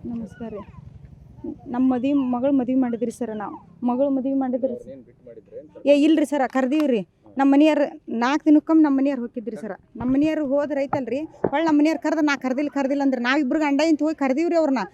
ನಮಸ್ಕಾರ ರೀ. ನಮ್ಮ ಮಗಳು ಮದುವೆ ಮಾಡಿದ್ರಿ ಸರ್. ನಾವು ಮಗಳು ಮದುವೆ ಮಾಡಿದ್ರಿ ಇಲ್ರಿ ಸರ, ಕರ್ದೀವ್ರಿ. ನಮ್ಮ ಮನೆಯವ್ರು 4 ದಿನಕ್ಕೊಮ್ಮೆ ನಮ್ಮ ಮನೆಯವ್ರು ಹೋಗಿದ್ರಿ ಸರ. ನಮ್ಮ ಮನೆಯವ್ರು ಹೋದ್ರೆ ಐತಲ್ರಿ, ಹೊಳ್ಳಿ ನಮ್ಮ ಮನೆಯವ್ರು ಕರೆದ್ರೆ ನಾ ಕರ್ದಿಲ್ಲ ಅಂದ್ರೆ ನಾವಿಬ್ರು ಗಂಡ ಇಂತ ಹೋಗಿ ಕರ್ದೀವ್ರಿ ಅವ್ರನ್ನ.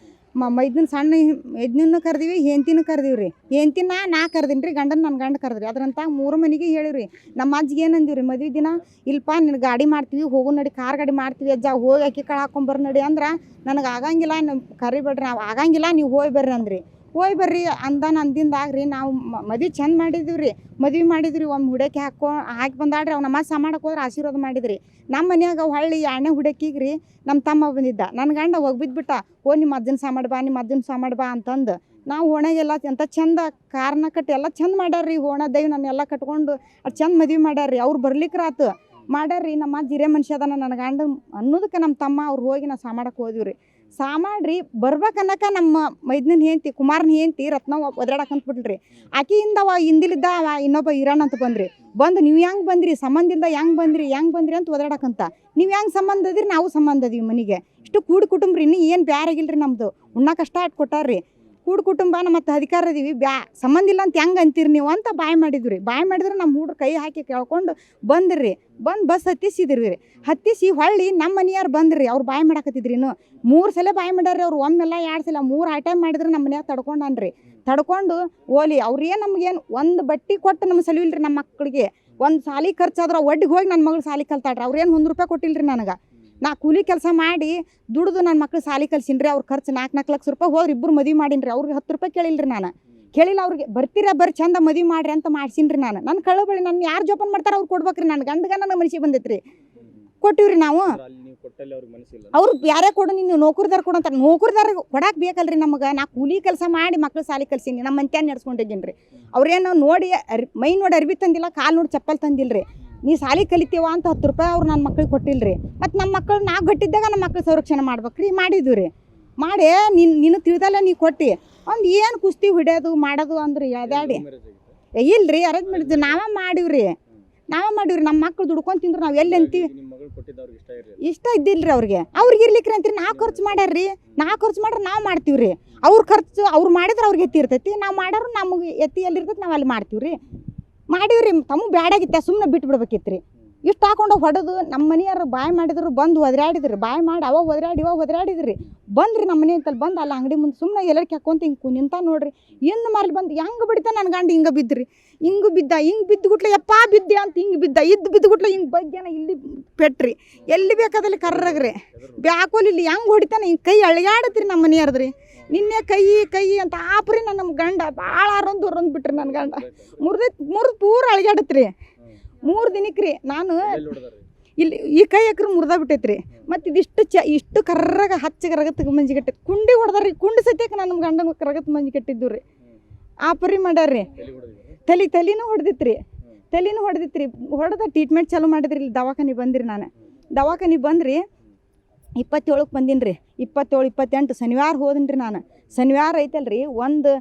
ಮೈದನ ಸಣ್ಣ ಯಜ್ಞನೂ ಕರ್ದೀವಿ, ಹೆಂಡ್ತಿನೂ ಕರ್ದೀವ್ರಿ. ಹೆಂಡ್ತಿನ ನಾ ಕರ್ದೀನಿ ರೀ, ಗಂಡನ ನನ್ನ ಗಂಡ ಕರೆದ್ರಿ. ಅದ್ರಂತ 3 ಮನೆಗೆ ಹೇಳಿವ್ರಿ. ನಮ್ಮ ಅಜ್ಜಿಗೆ ಏನಂದಿವ್ರಿ ಮದುವೆ ದಿನ, ಇಲ್ಪ ನಿನ್ನ ಗಾಡಿ ಮಾಡ್ತೀವಿ, ಹೋಗೋ ನಡಿ, ಕಾರ್ ಗಾಡಿ ಮಾಡ್ತೀವಿ ಅಜ್ಜ, ಹೋಗಿ ಅಕ್ಕಿ ಕಾಳು ಹಾಕೊಂಬರ್ ನಡಿ ಅಂದ್ರೆ ನನಗೆ ಆಗಂಗಿಲ್ಲ, ಕರಿಬೇಡ್ರಿ, ನಾವು ಆಗಂಗಿಲ್ಲ, ನೀವು ಹೋಗಿ ಬರ್ರಿ ಅಂದ್ರಿ. ಹೋಗಿ ಬರ್ರಿ ಅಂದಿಂದಾಗ್ರಿ ನಾವು ಮದುವೆ ಚಂದ ಮಾಡಿದ್ದೀವಿ. ಮದುವೆ ಮಾಡಿದ್ರಿ. ಒಮ್ಮೆ ಹುಡಕಿ ಹಾಕಿ ಬಂದಾಡ್ರಿ. ಅವ್ನು ನಮಾಜ್ ಮಾಡಕ್ಕೆ ಹೋದ್ರೆ ಆಶೀರ್ವಾದ ಮಾಡಿದ್ರಿ. ನಮ್ಮ ಮನ್ಯಾಗ ಹೊಳ್ಳಿ 2ನೇ ಹುಡಕಿಗೆ ರೀ ನಮ್ಮ ತಮ್ಮ ಬಂದಿದ್ದ. ನನ್ನ ಗಂಡ ಹೋಗ್ಬಿದ್ಬಿಟ್ಟ. ನಿಮ್ಮ ಅಜ್ಜನ ಸಾಮಾಡು ಬಾ, ನಿಮ್ಮ ಅಜ್ಜನ ಸಾಮಾಡು ಬಾ ಅಂತಂದು ನಾವು ಓಣೆಗೆಲ್ಲ ಎಂಥ ಚಂದ ಕಾರ್ನ ಕಟ್ಟಿ ಎಲ್ಲ ಚಂದ ಮಾಡ್ಯಾರ್ರಿ. ಓಣ ದೈವ ನನ್ನೆಲ್ಲ ಕಟ್ಕೊಂಡು ಅದು ಚಂದ ಮದುವೆ ಮಾಡ್ಯಾರ್ರಿ. ಅವ್ರು ಬರ್ಲಿಕ್ರಾತು ಮಾಡ್ಯಾರ್ರಿ. ನಮ್ಮ ಅಜ್ಜ ಹಿರೇ ಮನುಷ್ಯ ಅದಾನ ನನ್ನ ಗಂಡ ಅನ್ನೋದಕ್ಕೆ ನಮ್ಮ ತಮ್ಮ ಅವ್ರು ಹೋಗಿ ನಾವು ಸಾಮಾಡಕ್ಕೆ ಹೋದಿವ್ರಿ. ಸಾಮಾಡ್ರಿ ಬರ್ಬೇಕನ್ನಕ ನಮ್ಮ ಮೈದನ ಹೆಂಡ್ತಿ, ಕುಮಾರನ ಹೆಂಡ್ತಿ ರತ್ನ ಒದರಾಡಕಂತ್ಬಿಟ್ರಿ. ಆಕಿಯಿಂದ ಹಿಂದಿಲಿದ್ದ ಇನ್ನೊಬ್ಬ ಇರಾನ್ ಅಂತ ಬಂದು ನೀವು ಹೆಂಗೆ ಬಂದ್ರಿ, ಸಂಬಂಧ ಇಲ್ದ ಹೆಂಗೆ ಬಂದ್ರಿ ಅಂತ ಒದರಾಡಕಂತ. ನೀವು ಹೆಂಗೆ ಸಂಬಂಧ ಅದಿರಿ, ನಾವು ಸಂಬಂಧ ಅದೀವಿ. ಮನೆಗೆ ಇಷ್ಟು ಕೂಡಿ ಕುಟುಂಬ ರೀ, ಇನ್ನೂ ಏನು ಬ್ಯಾರಾಗಿಲ್ರಿ. ನಮ್ಮದು ಉಣ್ಣಕಷ್ಟ ಇಟ್ಟು ಕೊಟ್ಟಾರ್ರಿ. ಕೂಡು ಕುಟುಂಬ ಮತ್ತು ಅಧಿಕಾರ ಅದೀವಿ, ಸಂಬಂಧ ಇಲ್ಲ ಅಂತ ಹೆಂಗೆ ಅಂತೀರಿ ನೀವು ಅಂತ ಬಾಯ್ ಮಾಡಿದ್ವಿ. ಬಾಯ್ ಮಾಡಿದ್ರೆ ನಮ್ಮ ಹುಡ್ರು ಕೈ ಹಾಕಿ ಕೇಳ್ಕೊಂಡು ಬಂದ್ರಿ. ಬಸ್ ಹತ್ತಿಸಿದ್ರಿ. ಹತ್ತಿಸಿ ಹೊಳ್ಳಿ ನಮ್ಮ ಮನೆಯವ್ರು ಬಂದ್ರಿ. ಅವ್ರು ಬಾಯ್ ಮಾಡಾಕತ್ತಿದ್ರಿ. 3 ಸಲ ಬಾಯ್ ಮಾಡ್ಯಾರ್ರಿ ಅವ್ರು. ಒಮ್ಮೆಲ್ಲ 2 ಸಲ 3 ಐಟಮ್ ಮಾಡಿದ್ರೆ ನಮ್ಮ ಮನ್ಯಾಗ ತಡ್ಕೊಂಡು ಓಲಿ ಅವ್ರೇನು ನಮಗೇನು ಒಂದು ಬಟ್ಟೆ ಕೊಟ್ಟು ನಮ್ಗೆ ಸಲುವಿಲ್ರಿ. ನಮ್ಮ ಮಕ್ಕಳಿಗೆ ಒಂದು ಸಾಲಿ ಖರ್ಚಾದ್ರೆ ಒಡ್ಡಿಗೆ ಹೋಗಿ ನನ್ನ ಮಗಳು ಸಾಲಿ ಕಲ್ತಾಡ್ರಿ. ಅವ್ರೇನು 1 ರೂಪಾಯಿ ಕೊಟ್ಟಿಲ್ರಿ ನನಗೆ. ನಾ ಕೂಲಿ ಕೆಲಸ ಮಾಡಿ ದುಡ್ದು ನನ್ನ ಮಕ್ಳು ಸಾಲಿ ಕಲ್ಸಿನ್ರಿ. ಅವ್ರ ಖರ್ಚು 4 ಲಕ್ಷ ರೂಪಾಯಿ ಹೋದ್ರೆ ಇಬ್ಬರು ಮದುವೆ ಮಾಡೀನಿ. ಅವ್ರಿಗೆ 10 ರೂಪಾಯಿ ಕೇಳಿಲ್ರಿ. ನಾನು ಕೇಳಿಲ್ಲ. ಅವ್ರಿಗೆ ಬರ್ತೀರಾ ಬರ್ರಿ ಚಂದ ಮದುವೆ ಮಾಡ್ರಿ ಅಂತ ಮಾಡ್ಸಿನ್ರಿ. ನನ್ನ ಕಳಬಳಿ ನನ್ನ ಯಾರು ಜೋಪಾನ ಮಾಡ್ತಾರೆ ಅವ್ರು ಕೊಡ್ಬೇಕ್ರಿ. ನನ್ನ ಗಂಡಗ ನನ್ನ ಮನಸ್ಸಿಗೆ ಬಂದೈತ್ರಿ. ಕೊಟ್ಟಿವ್ರಿ ನಾವು. ಅವ್ರು ಯಾರೇ ಕೊಡು, ನೀನು ನೌಕರಿದಾರ ಕೊಡು ಅಂತ. ನೌಕರಿದಾರ ಕೊಡಕ್ಕೆ ಬೇಕಲ್ರಿ ನಮಗೆ. ನಾ ಕೂಲಿ ಕೆಲಸ ಮಾಡಿ ಮಕ್ಳು ಸಾಲಿ ಕಲ್ಸೀನಿ. ನಮ್ಮ ಮಂತ್ಯಾನ ನಡ್ಸ್ಕೊಂಡಿದ್ದೀನಿ ರೀ. ಅವ್ರೇನು ನೋಡಿ ಮೈ ನೋಡಿ ಅರ್ಬಿ ತಂದಿಲ್ಲ, ಕಾಲು ನೋಡಿ ಚಪ್ಪಲ್ ತಂದಿಲ್ರಿ. ನೀ ಸಾಲಿ ಕಲಿತೀವ ಅಂತ 10 ರೂಪಾಯಿ ಅವ್ರು ನನ್ನ ಮಕ್ಳಿಗೆ ಕೊಟ್ಟಿಲ್ರಿ. ಮತ್ತು ನಮ್ಮ ಮಕ್ಕಳು ನಾವು ಗಟ್ಟಿದ್ದಾಗ ನಮ್ಮ ಮಕ್ಳು ಸಂರಕ್ಷಣೆ ಮಾಡ್ಬೇಕ್ರಿ. ಮಾಡಿದ್ವಿ ರೀ. ಮಾಡಿ ನೀನು ತಿಳಿದಲ್ಲ ನೀ ಕೊಟ್ಟು ಒಂದು ಏನು ಕುಸ್ತಿ ಹೊಡ್ಯೋದು ಮಾಡೋದು ಅಂದ್ರೆ ಯಾವ್ದಾಡಿ ಇಲ್ರಿ. ಅರೇಂಜ್ ಮಾಡಿದ್ವಿ ನಾವೇ ಮಾಡಿವ್ರಿ. ನಮ್ಮ ಮಕ್ಳು ದುಡ್ಕೊಂಡು ತಿಂದ್ರು ನಾವು ಎಲ್ಲಿ ಅಂತೀವಿ. ಇಷ್ಟ ಇದ್ದಿಲ್ರಿ ಅವ್ರಿಗೆ ಇರ್ಲಿಕ್ರಿ ಅಂತೀರಿ. ನಾವು ಖರ್ಚು ಮಾಡ್ಯಾರ್ರಿ. ಖರ್ಚು ಮಾಡ್ರೆ ನಾವು ಮಾಡ್ತೀವ್ರಿ. ಅವ್ರ ಖರ್ಚು ಅವ್ರು ಮಾಡಿದ್ರೆ ಅವ್ರಿಗೆ ಎತ್ತಿ ಇರ್ತೈತಿ. ನಾವು ಮಾಡೋರು ನಮಗೆ ಎತ್ತಿ ಎಲ್ಲಿರ್ತೈತಿ ನಾವು ಅಲ್ಲಿ ಮಾಡ್ತೀವ್ರಿ. ಮಾಡೀವ್ರಿ. ತಮಗೆ ಬ್ಯಾಡಾಗಿತ್ತೆ, ಸುಮ್ಮನೆ ಬಿಟ್ಟು ಬಿಡ್ಬೇಕಿತ್ತು. ಇಷ್ಟು ಹಾಕೊಂಡು ಹೊಡೆದು ನಮ್ಮ ಮನೆಯವ್ರು ಬಾಯ್ ಮಾಡಿದ್ರು. ಬಂದು ಒದರಾಡಿದ್ರಿ. ಬಾಯ್ ಮಾಡಿ ಅವಾಗ ಒದರಾಡಿದ್ರಿ. ಬಂದ್ರಿ ನಮ್ಮ ಮನೆ ಅಂತಲ್ಲಿ ಬಂದು ಅಲ್ಲಿ ಅಂಗಡಿ ಮುಂದೆ ಸುಮ್ಮನೆ ಎಲ್ಲರಿಗೆ ಹಾಕೊಂತ ಹಿಂಗೆ ನಿಂತ ನೋಡ್ರಿ. ಇನ್ನು ಮಾರ್ಲಿ ಬಂದು ಹೆಂಗೆ ಬಿಡ್ತಾ ನನ್ನ ಗಂಡ ಹಿಂಗೆ ಬಿದ್ದ್ರಿ. ಹಿಂಗೆ ಬಿದ್ದುಗುಟ್ಲೆ ಯಪ್ಪ ಬಿದ್ದೆ ಅಂತ ಹಿಂಗೆ ಬಿದ್ದುಗುಟ್ಲೆ ಹಿಂಗೆ ಬಗ್ಗೆನ ಇಲ್ಲಿ ಪೆಟ್ರಿ. ಎಲ್ಲಿ ಬೇಕಾದಲ್ಲಿ ಕರ್ರಗ್ರಿ. ಬ್ಯಾಕೋಲಿ ಇಲ್ಲಿ ಹೆಂಗೆ ಹೊಡಿತಾನೆ ಹಿಂಗೆ ಕೈ ಅಳಿಗಾಡತ್ರಿ ನಮ್ಮ ಮನೆಯವ್ರದ್ರಿ. ನಿನ್ನೆ ಕೈ ಅಂತ ಆಪ್ರಿ ನಮ್ಮ ಗಂಡ ಭಾಳ ರೊಂದು ಬಿಟ್ರಿ. ನನ್ನ ಗಂಡ ಮುರಿದು ಪೂರ ಅಳಿಗಾಡತ್ರಿ. 3 ದಿನಕ್ಕೆ ರೀ. ನಾನು ಇಲ್ಲಿ ಈ ಕೈ ಎಕ್ರೆ ಮುರ್ದ ಬಿಟ್ಟೈತ್ರಿ. ಮತ್ತು ಇಷ್ಟು ಕರ್ರಾಗ ಹಚ್ಚಗೆ ರಗತ್ತಿಗೆ ಮಂಜಿ ಕಟ್ಟೈತಿ. ಕುಂಡಿ ಹೊಡೆದ್ರಿ. ಕುಂಡಿ ಸತ್ಯಕ್ಕೆ ನಮ್ಮ ಗಂಡನ ರಗತ್ ಮಂಜಿ ಕಟ್ಟಿದ್ದು ರೀ. ಆ ಪರಿ ಮಾಡ್ಯಾರ್ರಿ. ತಲೆನೂ ಹೊಡೆದಿತ್ರಿ. ಹೊಡೆದ ಟ್ರೀಟ್ಮೆಂಟ್ ಚಾಲೂ ಮಾಡಿದ್ರಿ. ಇಲ್ಲಿ ದವಾಖಾನೆ ಬಂದಿರಿ. ನಾನು ದವಾಖಾನೆ ಬಂದ್ರಿ 27ಕ್ಕೆ ಬಂದೀನಿ ರೀ. 27, 28 ಶನಿವಾರ ಹೋದಿನಿ ರೀ. ನಾನು ಶನಿವಾರ ಐತಲ್ರಿ ಒಂದು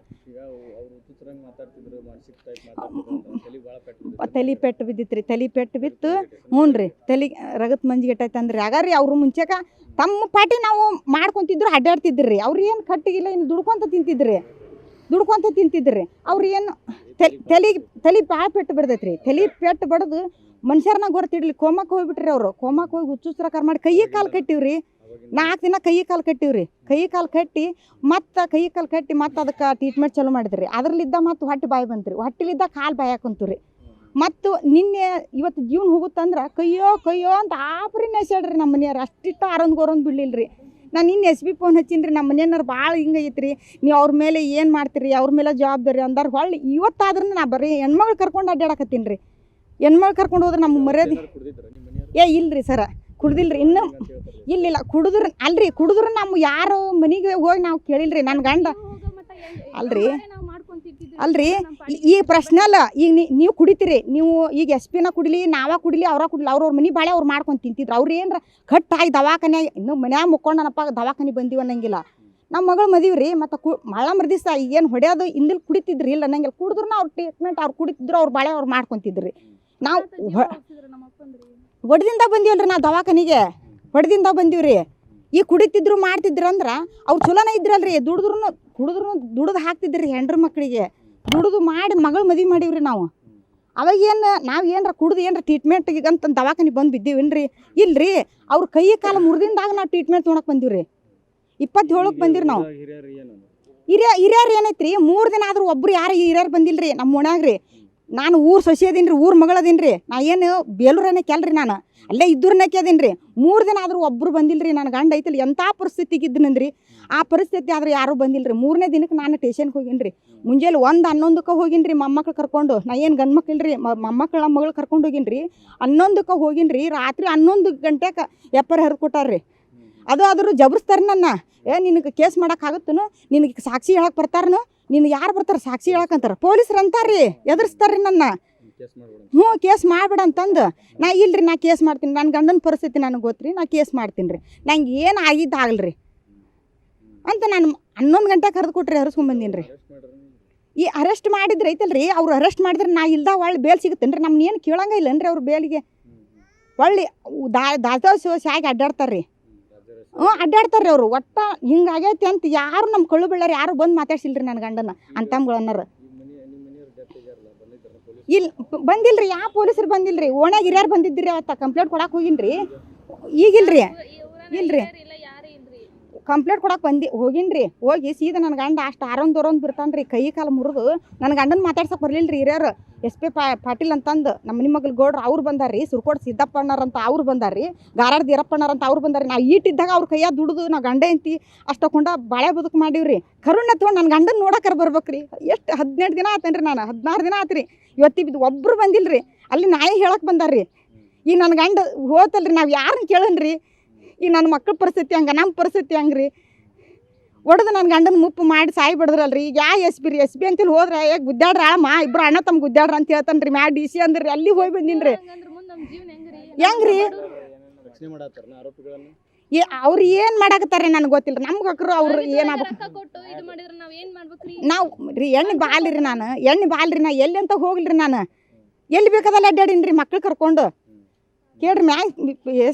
ತಲೆ ಪೆಟ್ಟು ಬಿದ್ದಿತ್ತು ರೀ. ತಲೆ ಪೆಟ್ಟು ಬಿತ್ತು. ಹ್ಞೂ ರೀ. ತಲೆ ರಗತ್ ಮಂಜಿಗೆ ಇಟ್ಟೈತೆ ಅಂದ್ರೆ ಆಗಾರಿ. ಅವರು ಮುಂಚೆಕ ತಮ್ಮ ಪಾಟಿ ನಾವು ಮಾಡ್ಕೊತಿದ್ರು, ಅಡ್ಡಾಡ್ತಿದ್ರಿ ರೀ. ಅವ್ರು ಏನು ಕಟ್ಟಿಗಿಲ್ಲ, ಇನ್ನು ದುಡ್ಕೊತ ತಿಂತಿದ್ರಿ. ಅವ್ರು ಏನು ತಲೆ ಭಾಳ ಪೆಟ್ಟು ಬಿಡ್ದೈತೆ ರೀ. ತಲೆ ಪೆಟ್ಟು ಬಡ್ದು ಮನುಷ್ಯರನ್ನ ಗೊತ್ತಿಡ್ಲಿ ಕೋಮಕ್ಕೆ ಹೋಗ್ಬಿಟ್ರಿ. ಅವರು ಕೋಮಕ್ಕೆ ಹೋಗಿ ಹುಚ್ಚುಸ್ರಕಾರ ಮಾಡಿ ಕೈ ಕಾಲು ಕಟ್ಟಿವ್ರಿ. 4 ದಿನ ಕೈ ಕಾಲು ಕಟ್ಟಿವ್ರಿ. ಕೈ ಕಾಲು ಕಟ್ಟಿ ಮತ್ತು ಅದಕ್ಕೆ ಟ್ರೀಟ್ಮೆಂಟ್ ಚಾಲೂ ಮಾಡಿದ್ರಿ. ಅದರಲ್ಲಿದ್ದ ಮತ್ತು ಹೊಟ್ಟೆ ಬಾಯಿ ಬಂತು. ಹೊಟ್ಟೆಲಿದ್ದ ಕಾಲು ಬಾಯಿ ಹಾಕೊಂತು ರೀ. ಮತ್ತು ನಿನ್ನೆ ಇವತ್ತು ಜೀವನ ಹೋಗುತ್ತಂದ್ರೆ ಕೈಯೋ ಅಂತ ಆಪ್ರಿ ನೆಸ್ಯಾಡ್ರಿ ನಮ್ಮ ಮನೆಯವ್ರು. ಅಷ್ಟಿಟ್ಟು ಆರೊಂದು ಬಿಡ್ಲಿಲ್ಲ ರೀ. ನಾನು ಇನ್ನು SB ಫೋನ್ ಹಚ್ಚೀನಿ ರೀ. ನಮ್ಮ ಮನೆಯವ್ರು ಭಾಳ ಹಿಂಗೆ ಐತ್ರಿ. ನೀವು ಅವ್ರ ಮೇಲೆ ಏನು ಮಾಡ್ತೀರಿ, ಅವ್ರ ಮೇಲೆ ಜವಾಬ್ದಾರಿ ಅಂದಾರ. ಹೊಳ್ಳಿ ಇವತ್ತಾದ್ರೂ ನಾ ಬರೀ ಹೆಣ್ಮಗಳು ಕರ್ಕೊಂಡು ಅಡ್ಡಾಡಕತ್ತೀನಿ ರೀ. ಹೆಣ್ಮಗಳು ಕರ್ಕೊಂಡು ಹೋದ್ರೆ ನಮ್ಮ ಮರ್ಯಾದೆ ಇಲ್ರಿ ಸರ. ಕುಡ್ದಿಲ್ರಿ. ಇನ್ನೂ ಇಲ್ಲ ಕುಡಿದ್ರು ನಮ್ಮ ಯಾರು ಮನೆಗೆ ಹೋಗಿ ನಾವು ಕೇಳಿಲ್ರಿ. ನನ್ನ ಗಂಡ ಅಲ್ರಿ ಈ ಪ್ರಶ್ನೆ ಅಲ್ಲ. ಈಗ ನೀವು ಕುಡಿತೀರಿ. ನೀವು ಈಗ SPನ ಕುಡಿಲಿ, ನಾವ ಕುಡಿಲಿ, ಅವ್ರವ್ರ ಮನೆ ಬಾಳೆ ಅವ್ರು ಮಾಡ್ಕೊಂಡು ತಿಂತಿದ್ರು. ಅವ್ರು ಏನರ ಕಟ್ಟಾಗಿ ದವಾಖಾನ್ಯಾಗ ಇನ್ನೂ ಮನ್ಯಾಗ ಮುಕ್ಕೊಂಡನಪ್ಪ ದವಾಖಾನೆ ಬಂದೀವಿ ಅನ್ನಂಗಿಲ್ಲ. ನಮ್ಮ ಮಗಳು ಮದುವೆ ರೀ. ಮತ್ತು ಮಳ ಮರ್ದಿಸ ಈಗೇನು ಹೊಡ್ಯೋದು ಹಿಂದಿಲ್ ಕುಡಿತಿದ್ರಿ ಇಲ್ಲ ಅನ್ನಂಗಿಲ್ಲ. ಕುಡಿದ್ರು ಅವ್ರ ಟ್ರೀಟ್ಮೆಂಟ್ ಅವ್ರು ಕುಡಿತಿದ್ರು. ಅವ್ರ ಬಾಳೆ ಅವ್ರು ಮಾಡ್ಕೊತಿದ್ರಿ. ನಾವು ಹೊಡೆದಿಂದ ಬಂದೀವಲ್ರಿ. ನಾವು ದವಾಖಾನಿಗೆ ಹೊಡೆದಿಂದ ಬಂದೀವ್ರಿ. ಈ ಕುಡಿತಿದ್ರು ಮಾಡ್ತಿದ್ರು ಅಂದ್ರೆ ಅವ್ರು ಚಲೋನೇ ಇದ್ರಲ್ರಿ. ದುಡಿದು ಹಾಕ್ತಿದ್ರಿ ಹೆಂಡ್ರ ಮಕ್ಕಳಿಗೆ. ದುಡಿದು ಮಾಡಿ ಮಗಳು ಮದುವೆ ಮಾಡೀವ್ರಿ ನಾವು. ಅವಾಗ ನಾವು ಏನರ ಕುಡ್ದು ಏನರ ಟ್ರೀಟ್ಮೆಂಟ್ಗೆ ಅಂತ ದವಾಖಾನೆ ಬಂದು ಬಿದ್ದೀವೇನ್ರಿ? ಇಲ್ರಿ, ಅವ್ರ ಕೈ ಕಾಲು ಮುರಿದಿಂದಾಗ ನಾವು ಟ್ರೀಟ್ಮೆಂಟ್ ತೊಗೊಳಕ್ಕೆ ಬಂದೀವ್ರಿ. 27ಕ್ಕೆ ಬಂದಿರಿ ನಾವು. ಹಿರಿಯರು ಏನೈತ್ರಿ, 3 ದಿನ ಆದ್ರೂ ಒಬ್ರು ಯಾರು ಹಿರಿಯರು ಬಂದಿಲ್ರಿ ನಮ್ಮ ಓಣ್ಯಾಗ್ರಿ. ನಾನು ಊರು ಸೊಸೆ ಅದೀನಿ ರೀ, ಊರು ಮಗಳದೀನಿ ರೀ. ನಾ ಏನು ಬೇಲೂರನೇ ಕೆಲ್ರಿ, ನಾನು ಅಲ್ಲೇ ಇದ್ದೂರ್ನಕ್ಕೆ ಅದೀನಿ ರೀ. 3 ದಿನ ಆದ್ರೂ ಒಬ್ಬರು ಬಂದಿಲ್ರಿ. ನನ್ನ ಗಂಡ ಐತಿಲ್ಲ ಎಂಥ ಪರಿಸ್ಥಿತಿಗೆ ಇದ್ದನಂದ್ರಿ. ಆ ಪರಿಸ್ಥಿತಿ ಆದ್ರೆ ಯಾರೂ ಬಂದಿಲ್ರಿ. 3ನೇ ದಿನಕ್ಕೆ ನಾನು ಸ್ಟೇಷನ್ಗೆ ಹೋಗೀನಿ ರೀ. ಮುಂಜಾನೆ 1:11ಕ್ಕೆ ಹೋಗೀನಿ ರೀ ಮೊಮ್ಮಕ್ಳು ಕರ್ಕೊಂಡು. ನಾ ಏನು ಗಂಡು ಮಕ್ಳು ರೀ, ಮೊಮ್ಮಕ್ಳು ಮಗಳು ಕರ್ಕೊಂಡು ಹೋಗೀನಿ ರೀ. 11ಕ್ಕೆ ಹೋಗೀನಿ ರೀ. ರಾತ್ರಿ 11 ಗಂಟೆಗೆ ಎಪ್ಪರ್ ಹರಿದು ಕೊಟ್ಟಾರ್ರಿ. ಅದು ಆದರೂ ಜಬರ್ಸ್ತಾರೆ ನನ್ನ. ನಿನಗೆ ಕೇಸ್ ಮಾಡೋಕ್ಕಾಗುತ್ತನು, ನಿನಗೆ ಸಾಕ್ಷಿ ಹೇಳಕ್ಕೆ ಬರ್ತಾರನು, ನಿನಗೆ ಯಾರು ಬರ್ತಾರೆ ಸಾಕ್ಷಿ ಹೇಳಕ್ಕಂತಾರೆ? ಪೊಲೀಸ್ರು ಅಂತಾರ್ರಿ, ಎದುರಿಸ್ತಾರ್ರಿ ನನ್ನ. ಕೇಸ್ ಮಾಡ್ಬೇಡ ಅಂತಂದು. ನಾ ಇಲ್ರಿ, ನಾ ಕೇಸ್ ಮಾಡ್ತೀನಿ. ನನ್ನ ಗಂಡನ ಪರಿಸ್ಥಿತಿ ನನಗೆ ಗೊತ್ತ್ರಿ, ನಾ ಕೇಸ್ ಮಾಡ್ತೀನಿ ರೀ. ನಂಗೆ ಏನು ಆಗಿದ್ದಾಗಲ್ರಿ ಅಂತ ನಾನು 11 ಗಂಟೆಗೆ ಕರೆದು ಕೊಟ್ರಿ, ಹರಿಸ್ಕೊಂಬಂದೀನಿ ರೀ. ಈ ಅರೆಸ್ಟ್ ಮಾಡಿದ್ರೆ ಐತಲ್ರಿ, ಅವ್ರು ಅರೆಸ್ಟ್ ಮಾಡಿದ್ರೆ ನಾ ಇಲ್ದಾಗ ಒಳ್ಳೆ ಬೇಲ್ ಸಿಗುತ್ತೇನೆ ರೀ. ನಮ್ನ ಏನು ಕೇಳಂಗ ಇಲ್ಲನ್ರಿ ಅವ್ರ ಬೇಲಿಗೆ. ಒಳ್ಳೆ ದಾಸೋಸಾಗಿ ಅಡ್ಡಾಡ್ತಾರ್ರಿ. ಅಡ್ಡಾಡ್ತಾರ್ರಿ ಅವರು. ಒಟ್ಟು ಹಿಂಗಾಗೈತಿ ಅಂತ ಯಾರು ನಮ್ಮ ಕಳ್ಳು ಬಳ್ಳಾರಿ ಯಾರು ಬಂದು ಮಾತಾಡ್ಸಿಲ್ರಿ ನನ್ನ ಗಂಡನ ಅಂತಮ್ಗಳನ್ನಾರ. ಇಲ್ಲಿ ಬಂದಿಲ್ರಿ, ಯಾವ ಪೊಲೀಸರು ಬಂದಿಲ್ರಿ. ಓಣ್ಯಾಗ ಹಿರಿಯರು ಬಂದಿದ್ರಿ. ಅವತ್ತ ಕಂಪ್ಲೇಂಟ್ ಕೊಡಕ್ಕೆ ಹೋಗಿನ್ರಿ. ಈಗಿಲ್ರಿ, ಇಲ್ರಿ ಕಂಪ್ಲೇಂಟ್ ಕೊಡಕ್ಕೆ ಹೋಗಿನ್ರಿ. ಹೋಗಿ ಸೀದಾ ನನ್ನ ಗಂಡ ಅಷ್ಟು ಆರೊಂದು ಬಿರ್ತಾನ್ರಿ. ಕೈ ಕಾಲು ಮುರಿದು ನನ್ನ ಗಂಡನ ಮಾತಾಡ್ಸಕ್ಕೆ ಬರ್ಲಿಲ್ರಿ ಹಿರಿಯರು. SP ಪಾಟೀಲ್ ಅಂತಂದು ನಮ್ಮ ಮನೆ ಮಗಳು ಗೌಡ್ರು ಅವ್ರು ಬಂದಾರ್ರಿ. ಸುರ್ಕೋಡ್ ಸಿದ್ದಪ್ಪಣ್ಣರಂತ ಅವ್ರು ಬಂದಾರ್ರಿ. ಗಾರಾಡ್ ದೀರಪ್ಪಣ್ಣರಂತ ಅವ್ರು ಬಂದಾರ್ರಿ. ನಾವು ಈಟಿದ್ದಾಗ ಅವ್ರ ಕೈಯಾಗ ದುಡಿದು ನಾವು ಗಂಡ ಎಂತಿ ಅಷ್ಟೊಂಡ ಬಾಳೆ ಬದುಕು ಮಾಡೀವ್ರಿ. ಕರುಣ್ಣ ತೊಗೊಂಡು ನನ್ನ ಗಂಡನ ನೋಡಕ್ಕಾರ ಬರ್ಬೇಕ್ರಿ. ಎಷ್ಟು 18 ದಿನ ಆತೇನ್ರಿ, ನಾನು 16 ದಿನ ಆತ್ರಿ. ಇವತ್ತಿದ್ದು ಒಬ್ಬರು ಬಂದಿಲ್ರಿ. ಅಲ್ಲಿ ನಾಯಿ ಹೇಳಕ್ಕೆ ಬಂದಾರ್ರಿ. ಈಗ ನನ್ನ ಗಂಡ ಹೋತಲ್ರಿ, ನಾವು ಯಾರನ್ನ ಕೇಳನ್ರಿ? ಈಗ ನನ್ನ ಮಕ್ಕಳ ಪರಿಸ್ಥಿತಿ ಹಂಗೆ, ನಮ್ಮ ಪರಿಸ್ಥಿತಿ ಹಂಗೆ ರೀ. ಒಡೆದು ನನ್ನ ಗಂಡನ ಮುಪ್ಪು ಮಾಡಿ ಸಾಯಿ ಬಿಡದ್ರಲ್ರಿ. ಈಗ ಯಾವ SP ಅಂತೇಳಿ ಹೋದ್ರೆ ಗುದ್ದಾಡ್ರ ಆಳಮ್ಮ ಇಬ್ಬರು ಅಣ್ಣ ತಮ್ಮ ಗುದ್ದಾಡ್ರ ಅಂತ ಹೇಳ್ತಾನೆ ರೀ. ಮ್ಯಾ DC ಅಂದ್ರಿ ಅಲ್ಲಿ ಹೋಗಿ ಬಂದೀನಿ ರೀ. ಹೆಂಗ್ರಿ ಅವ್ರು ಏನು ಮಾಡಾಕತ್ತಾರೆ ನನಗೆ ಗೊತ್ತಿಲ್ಲ. ನಮ್ಗೆ ಅಕ್ರು ಅವ್ರು ಏನಾಗ್ಬೇಕು ನಾವು ರೀ. ಎಣ್ಣೆ ಬಾಲ್ರಿ, ನಾನು ಎಣ್ಣೆ ಬಾಲ್ರಿ. ನಾ ಎಲ್ಲಿ ಅಂತ ಹೋಗ್ಲಿರಿ, ನಾನು ಎಲ್ಲಿ ಬೇಕಾದಲ್ಲ ಅಡ್ಡಾಡೀನಿ ರೀ ಮಕ್ಳು ಕರ್ಕೊಂಡು. ಕೇಳ್ರಿ,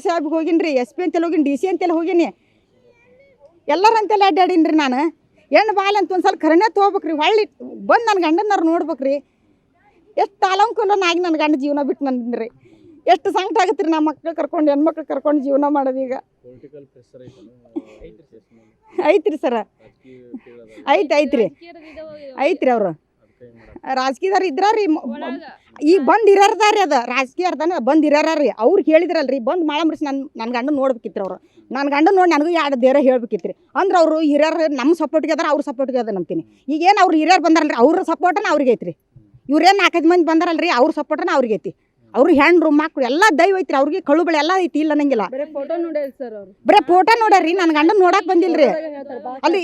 SIB ಹೋಗಿನಿ ರೀ, SP ಅಂತೇಳಿ ಹೋಗಿನಿ, DC ಅಂತೇಳಿ ಹೋಗೀನಿ, ಎಲ್ಲರ ಅಂತೇಳಿ ಅಡ್ಡಾಡೀನಿ ರೀ. ನಾನು ಎಣ್ಣೆ ಬಾಲ್ ಅಂತ ಒಂದು ಸಲ ಕರೆನೇ ತೊಗೋಬೇಕ್ರಿ. ಹೊಳ್ಳಿ ಬಂದು ನನ್ನ ಗಂಡನವ್ರು ನೋಡ್ಬೇಕ್ರಿ. ಎಷ್ಟು ತಾಲಂಕುಲನಾಗಿ ನನ್ನ ಗಂಡ ಜೀವನ ಬಿಟ್ಟು ನಂದ್ರಿ. ಎಷ್ಟು ಸಂಕಟ ಆಗುತ್ತೆ ರೀ ನಮ್ಮ ಮಕ್ಳು ಕರ್ಕೊಂಡು, ಹೆಣ್ಮಕ್ಳು ಕರ್ಕೊಂಡು ಜೀವನ ಮಾಡೋದೀಗ. ಐತ್ರಿ ಸರ, ಐತ್ರಿ ಅವರು ರಾಜಕೀಯದವ್ರು ಇದ್ರಾರಿ. ಈಗ ಬಂದು ಇರೋರ್ದಾರಿ. ಅದು ರಾಜಕೀಯ ಅರ್ಧಾನ ಬಂದು ಇರೋರಿ. ಅವ್ರು ಹೇಳಿದ್ರಲ್ರಿ ಬಂದು ಮಾಡಂಬ್ರಿಸಿ ನನ್ನ ಗಂಡ ನೋಡ್ಬೇಕಿತ್ರಿ. ಅವರು ನನ್ನ ಗಂಡ ನೋಡಿ ನನಗೂ 2 ದೇರ ಹೇಳ್ಬೇಕಿತ್ರಿ. ಅಂದ್ರೆ ಅವರು ಹಿರಿಯರು ನಮ್ಮ ಸಪೋರ್ಟ್ಗೆ ಅದಾರ, ಅವ್ರ ಸಪೋರ್ಟ್ಗೆ ಅದ ನಂಬ್ತೀನಿ. ಈಗೇನು ಅವ್ರು ಹಿರಿಯರು ಬಂದಾರಲ್ರಿ, ಅವ್ರ ಸಪೋರ್ಟನ ಅವ್ರಿಗೆ ಐತ್ರಿ. ಇವ್ರೇನು 4-5 ಮಂದಿ ಬಂದಾರಲ್ರಿ, ಅವ್ರ ಸಪೋರ್ಟನ ಅವ್ರಿಗೆ ಐತಿ. ಅವ್ರು ಹೆಣ್ರು ಮಕ್ಕಳು ಎಲ್ಲ ದೈವ ಐತ್ರಿ. ಅವ್ರಿಗೆ ಕಳು ಬಳೆ ಎಲ್ಲ ಐತಿ, ಇಲ್ಲ ಅನ್ನಂಗಿಲ್ಲ. ಬರೀ ಫೋಟೋ ನೋಡ್ಯಾರ್ರಿ, ನನ್ನ ಗಂಡನ ನೋಡಕ್ಕೆ ಬಂದಿಲ್ರಿ. ಅಲ್ಲಿ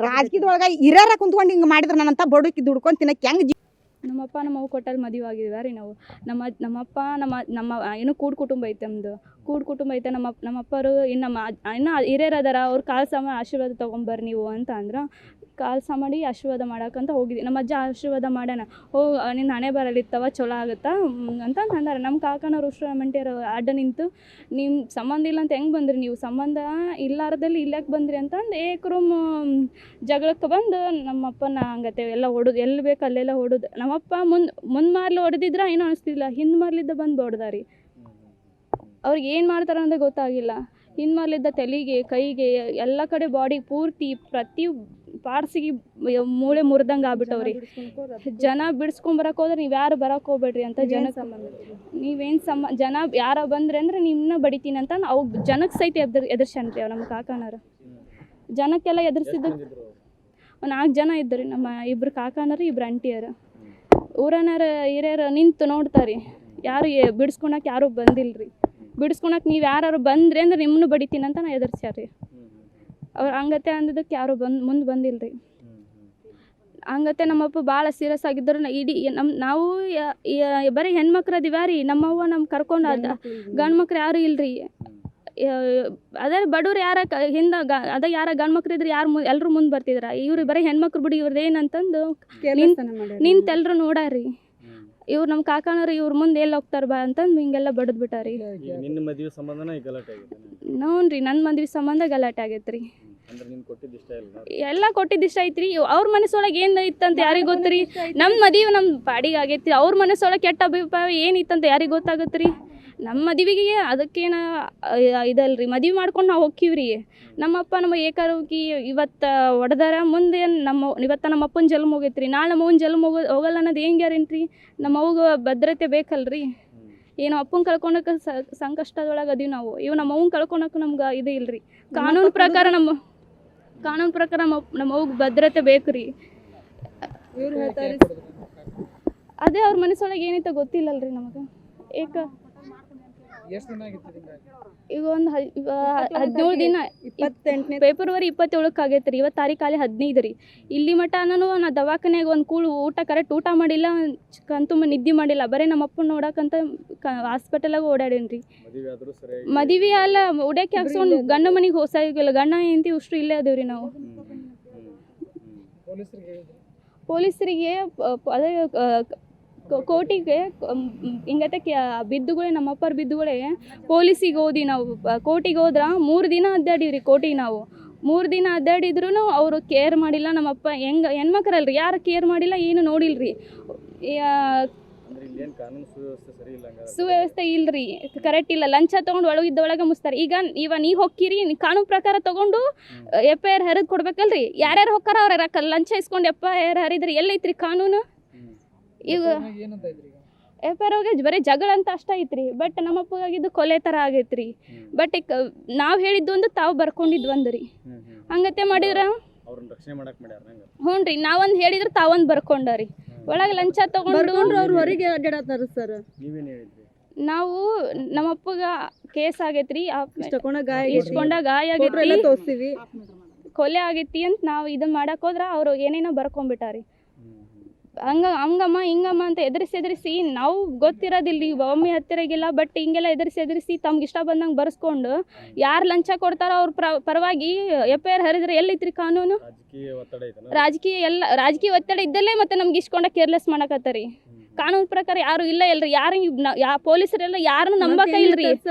ರಾಜಕೀಯದೊಳಗೆ ಹಿರಿಯರ ಕುಂತ್ಕೊಂಡು ಹಿಂಗೆ ಮಾಡಿದ್ರೆ ನನ್ನಂತ ಬಡಕಿ ದುಡ್ಕೊಂಡು ತಿನ್ನಕ್ಕೆ ಹೆಂಗೆ? ನಮ್ಮಪ್ಪ ನಮ್ಮವ್ವ ಕೊಟ್ಟಲ್ಲಿ ಮದುವೆ ಆಗಿದ್ದೀವಿ ರೀ ನಾವು. ನಮ್ಮಪ್ಪ ನಮ್ಮ ಏನು ಕೂಡು ಕುಟುಂಬ ಐತೆ. ನಮ್ಮದು ಕೂಡು ಕುಟುಂಬ ಐತೆ. ನಮ್ಮಪ್ಪರು ಇನ್ನು ಹಿರಿಯರು ಅದಾರ. ಅವ್ರು ಕಾಲು ಆಶೀರ್ವಾದ ತೊಗೊಂಬರ್ರಿ ನೀವು ಅಂತ ಅಂದ್ರೆ ಕಾಲು ಮಾಡಿ ಆಶೀರ್ವಾದ ಮಾಡೋಕ್ಕಂತ ಹೋಗಿದ್ವಿ. ನಮ್ಮ ಅಜ್ಜ ಆಶೀರ್ವಾದ ಮಾಡ್ಯಾನ. ನಿನ್ನ ಹಣೆ ಬರಲಿತ್ತವ ಚಲೋ ಆಗುತ್ತಾ ಅಂತ ಅಂದಾರ. ನಮ್ಮ ಕಾಕನವ್ರು ಮಂಟಿಯರು ಅಡ್ಡ ನಿಂತು ನಿಮ್ಮ ಸಂಬಂಧ ಇಲ್ಲ ಅಂತ ಹೆಂಗೆ ಬಂದ್ರಿ ನೀವು? ಸಂಬಂಧ ಇಲ್ಲಾರದಲ್ಲಿ ಇಲ್ಲಕ್ಕೆ ಬಂದ್ರಿ ಅಂತಂದು ಏಕ್ರೂಮ್ ಜಗಳಕ್ಕೆ ಬಂದು ನಮ್ಮಪ್ಪನ ಹಂಗತ್ತೆ ಎಲ್ಲ ಹೊಡೋದು. ಎಲ್ಲಿ ಬೇಕು ಅಲ್ಲೆಲ್ಲ ಹೊಡೋದು. ನಮ್ಮಪ್ಪ ಮುಂದೆ ಮಾರ್ಲಿ ಹೊಡೆದಿದ್ರೆ ಏನೂ ಅನಿಸ್ತಿಲ್ಲ. ಹಿಂದೆ ಮಾರ್ಲಿದ್ದ ಬಂದು ಹೊಡೆದಾರಿ. ಅವ್ರಿಗೆ ಏನು ಮಾಡ್ತಾರೆ ಅಂತ ಗೊತ್ತಾಗಿಲ್ಲ. ಹಿಂದೆ ಮಾರ್ಲಿದ್ದ ತಲೆಗೆ, ಕೈಗೆ, ಎಲ್ಲ ಕಡೆ ಬಾಡಿ ಪೂರ್ತಿ ಪ್ರತಿ ಪಾರ್ಟ್ಸಿಗೆ ಮೂಳೆ ಮುರಿದಂಗೆ ಆಗ್ಬಿಟ್ಟವ್ರಿ. ಜನ ಬಿಡಿಸ್ಕೊಂಬರಕ್ಕೆ ಹೋದ್ರೆ ನೀವು ಯಾರು ಬರೋಕೆ ಹೋಗ್ಬೇಡ್ರಿ ಅಂತ ನೀವೇನು ಜನ ಯಾರ ಬಂದ್ರೆ ಅಂದ್ರೆ ನಿಮ್ಮನ್ನ ಬಡಿತೀನಿ ಅಂತ ಅವು ಜನಕ್ಕೆ ಸಹಿತ ಎದುರ್ಸನ್ರಿ ನಮ್ಮ ಕಾಕನವ್ರು. ಜನಕ್ಕೆಲ್ಲ ಎದುರಿಸಿದ್ದು 4 ಜನ ಇದ್ದರು. ನಮ್ಮ 2 ಕಾಕನರು, 2 ಅಂಟಿಯರು. ಊರನಾರ ಹಿರಿಯರು ನಿಂತು ನೋಡ್ತಾರೆ. ಯಾರು ಬಿಡಿಸ್ಕೊಳಕ್ಕೆ ಯಾರೂ ಬಂದಿಲ್ಲರಿ. ಬಿಡಿಸ್ಕೊಳಕ್ಕೆ ನೀವು ಯಾರು ಬಂದ್ರಿ ಅಂದ್ರೆ ನಿಮ್ಮನ್ನು ಬಡಿತೀನಿ ಅಂತ ನಾ ಎದುರ್ಸ್ಯಾರ್ರಿ. ಅವ್ರು ಹಂಗತೆ ಅಂದಿದ್ದಕ್ಕೆ ಯಾರು ಮುಂದೆ ಬಂದಿಲ್ಲ ರೀ. ಹಂಗತೆ ನಮ್ಮಪ್ಪ ಭಾಳ ಸೀರಿಯಸ್ ಆಗಿದ್ದರು. ಇಡೀ ನಾವು ಬರೀ ಹೆಣ್ಮಕ್ಳು ಅದೀವ ರೀ. ನಮ್ಮವ್ವ ಕರ್ಕೊಂಡು ಗಂಡು ಮಕ್ಳು ಯಾರು ಇಲ್ರಿ. ಅದೇ ಬಡವ್ರು ಯಾರ ಹಿಂದೆ ಅದ ಯಾರ ಗಂಡು ಮಕ್ಳು ಇದ್ರೆ ಎಲ್ಲರೂ ಮುಂದೆ ಬರ್ತಿದ್ರ. ಇವ್ರು ಬರೀ ಹೆಣ್ಮಕ್ಳು ಬಿಡಿ, ಇವ್ರದ್ದು ಏನಂತಂದು ನಿಂತೆಲ್ಲರೂ ನೋಡಾರಿ. ಇವ್ರು ನಮ್ಮ ಕಾಕಾನವ್ರು ಇವ್ರ ಮುಂದೆ ಎಲ್ಲಿ ಹೋಗ್ತಾರೆ ಬಾ ಅಂತಂದು ಹಿಂಗೆಲ್ಲ ಬಡದ್ ಬಿಟ್ಟಾರಿ. ಈಗ ನಿನ್ನ ಮದುವೆ ಸಂಬಂಧನ ಈ ಗಲಾಟೆ ಆಗಿದೆ. ನೋಡ್ರಿ ನನ್ನ ಮದ್ವೆ ಸಂಬಂಧ ಗಲಾಟೆ ಆಗೈತೆ ರೀ. ಅಂದ್ರೆ ನೀನು ಕೊಟ್ಟಿದ್ದು ಇಷ್ಟ ಇಲ್ಲ. ಎಲ್ಲ ಕೊಟ್ಟಿದ್ದು ಇಷ್ಟ ಐತ್ರಿ. ಅವ್ರ ಮನಸ್ಸೊಳಗೆ ಏನು ಇತ್ತಂತ ಯಾರಿಗೆ ಗೊತ್ತ್ರಿ. ನಮ್ಮ ಮದುವೆ ನಮ್ಮ ಪಾಡಿಗೆ ಆಗೈತಿ. ಅವ್ರ ಮನಸ್ಸೊಳಗೆ ಕೆಟ್ಟ ಅಭಿಪ್ರಾಯ ಏನಿತ್ತಂತ ಯಾರಿಗೆ ಗೊತ್ತಾಗತ್ತೆ ರೀ. ನಮ್ಮ ಮದುವೆಗೆ ಅದಕ್ಕೇನು ಇದಲ್ರಿ, ಮದುವೆ ಮಾಡ್ಕೊಂಡು ನಾವು ಹೋಗ್ತೀವ್ರಿ. ನಮ್ಮಪ್ಪ ನಮ್ಮ ಏಕಾರೋಗಿ ಇವತ್ತು ಹೊಡೆದಾರ, ಮುಂದೆ ಇವತ್ತು ನಮ್ಮ ಅಪ್ಪನ ಜನ್ಮ ಹೋಗೈತ್ರಿ, ನಾಳೆ ನಮ್ಮ ಅವ್ವನ ಜನ್ಮ ಹೋಗಲ್ಲ ಅನ್ನೋದು ಏನು ಗ್ಯಾರಂಟಿ. ನಮ್ಮ ಅವ್ಗೆ ಭದ್ರತೆ ಬೇಕಲ್ರಿ. ಏನೋ ಅಪ್ಪನ ಕಳ್ಕೊಳಕ್ಕೆ ಸಂಕಷ್ಟದೊಳಗೆ ಅದೀವಿ ನಾವು. ಇವು ನಮ್ಮ ಅವ್ವನ ಕಳ್ಕೊಳಕ್ಕೆ ನಮ್ಗೆ ಇದು ಇಲ್ರಿ. ಕಾನೂನು ಪ್ರಕಾರ ನಮ್ಮ ಅವ್ಗೆ ಭದ್ರತೆ ಬೇಕು ರೀ. ಇವ್ರು ಹೇಳ್ತಾರೆ ಅದೇ ಅವ್ರ ಮನಸ್ಸೊಳಗೆ ಏನೈತೆ ಗೊತ್ತಿಲ್ಲಲ್ರಿ ನಮಗೆ. ಈಗ ಒಂದು 17 ದಿನ, 28 ಫೆಬ್ರವರಿ 27 ಆಗೈತೆ ರೀ. ಇವತ್ತು ತಾರೀಕು 15 ರೀ. ಇಲ್ಲಿ ಮಟ ನಾನು ದವಾಖಾನ್ಯಾಗ ಒಂದು ಕೂಳು ಕರೆಕ್ಟ್ ಊಟ ಮಾಡಿಲ್ಲ, ಕಣ್ತುಂಬ ನಿದ್ದೆ ಮಾಡಿಲ್ಲ. ಬರೀ ನಮ್ಮ ಅಪ್ಪನ ನೋಡಕ್ಕಂತ ಹಾಸ್ಪಿಟಲಾಗ ಓಡಾಡೇನ್ರಿ. ಮದುವೆ ಅಲ್ಲ ಉಡಕ್ಕೆ ಹಾಕ್ಸ್ಕೊಂಡು ಗಂಡ ಮನೆಗೆ ಹೋಗಿಲ್ಲ. ಗಂಡ ಹೆಂಡತಿ ಅಷ್ಟು ಇಲ್ಲೇ ಅದೇವ್ರಿ ನಾವು. ಪೊಲೀಸರಿಗೆ ಅದೇ ಕೋಟಿಗೆ ಹಿಂಗತೆ ಬಿದ್ದುಗಳೇ, ನಮ್ಮಪ್ಪರ ಬಿದ್ದುಗಳೇ ಪೊಲೀಸಿಗೆ ಹೋದಿ ನಾವು. ಕೋಟಿಗೆ ಹೋದ್ರೆ 3 ದಿನ ಅಡ್ಡಾಡೀವಿ ರೀ ಕೋಟಿಗೆ ನಾವು. 3 ದಿನ ಅಡ್ಡಾಡಿದ್ರು ಅವರು ಕೇರ್ ಮಾಡಿಲ್ಲ. ನಮ್ಮಪ್ಪ ಹೆಣ್ಮಕ್ರಲ್ರಿ, ಯಾರು ಕೇರ್ ಮಾಡಿಲ್ಲ, ಏನು ನೋಡಿಲ್ರಿ. ಸುವ್ಯವಸ್ಥೆ ಇಲ್ರಿ, ಕರೆಕ್ಟ್ ಇಲ್ಲ. ಲಂಚ ತೊಗೊಂಡು ಒಳಗೆ ಮುಸ್ತಾರೆ. ಈಗ ನೀವು ಹೋಗ್ತೀರಿ, ಕಾನೂನು ಪ್ರಕಾರ ತೊಗೊಂಡು FIR ಹರಿದು ಕೊಡ್ಬೇಕಲ್ರಿ. ಯಾರ್ಯಾರು ಹೋಗ್ತಾರ ಅವ್ರ ಲಂಚ ಇಸ್ಕೊಂಡು FIR ಹರಿದ್ರಿ ಎಲ್ಲೈತ್ರಿ ಕಾನೂನು. ಈಗ FIR ಹೋಗಿ ಬರೀ ಜಗಳ ಅಂತ ಅಷ್ಟ ಐತ್ರಿ. ಬಟ್ ನಮ್ಮಪ್ಪಗಾಗಿದ್ದು ಕೊಲೆ ಥರ ಆಗೈತ್ರಿ. ಬಟ್ ನಾವು ಹೇಳಿದ್ದು ಒಂದು, ತಾವು ಬರ್ಕೊಂಡಿದ್ದು ಒಂದು ರೀ. ಹಂಗತೆ ಮಾಡಿದ್ರ ಹ್ಞೂ ರೀ. ನಾವೊಂದು ಹೇಳಿದ್ರೆ ತಾವೊಂದು ಬರ್ಕೊಂಡಾರಿ. ಒಳಗೆ ಲಂಚ ತಗೊಂಡು ಅವ್ರು ಹೊರಗೆ ಅಡ್ಡಾಡತ್ತಾರ ಸರ್. ನಾವು ನಮ್ಮಪ್ಪಗ ಕೇಸ್ ಆಗೈತ್ರಿ, ಇಸ್ಕೊಂಡ ಗಾಯ ತೋರಿಸ್ತೀವಿ, ಕೊಲೆ ಆಗೈತಿ ಅಂತ ನಾವು ಇದನ್ನ ಮಾಡಕ್ ಹೋದ್ರ ಅವ್ರು ಏನೇನೋ ಬರ್ಕೊಂಡ್ಬಿಟ್ಟಾರಿ. ಹಂಗಮ್ಮ ಹಿಂಗಮ್ಮ ಅಂತ ಎದುರಿಸಿ ನಾವು ಗೊತ್ತಿರೋದಿಲ್ಲ, ಒಮ್ಮೆ ಹತ್ತಿರಗಿಲ್ಲ. ಬಟ್ ಹಿಂಗೆಲ್ಲ ಎದುರಿಸಿ ತಮ್ಗೆ ಇಷ್ಟ ಬಂದಂಗೆ ಬರ್ಸ್ಕೊಂಡು ಯಾರು ಲಂಚ ಕೊಡ್ತಾರೋ ಅವ್ರ ಪರವಾಗಿ FIR ಹರಿದ್ರೆ ಎಲ್ಲೈತ್ರಿ ಕಾನೂನು. ರಾಜಕೀಯ ಒತ್ತಡ ಇದ್ದಲ್ಲೇ ಮತ್ತೆ ನಮ್ಗೆ ಇಸ್ಕೊಂಡ ಕೇರ್ಲೆಸ್ ಮಾಡಕತ್ತಾರಿ. ಕಾನೂನು ಪ್ರಕಾರ ಯಾರು ಇಲ್ಲ ಇಲ್ರಿ. ಪೊಲೀಸರೆಲ್ಲ ಯಾರನ್ನು ನಂಬಕ ಇಲ್ರಿ.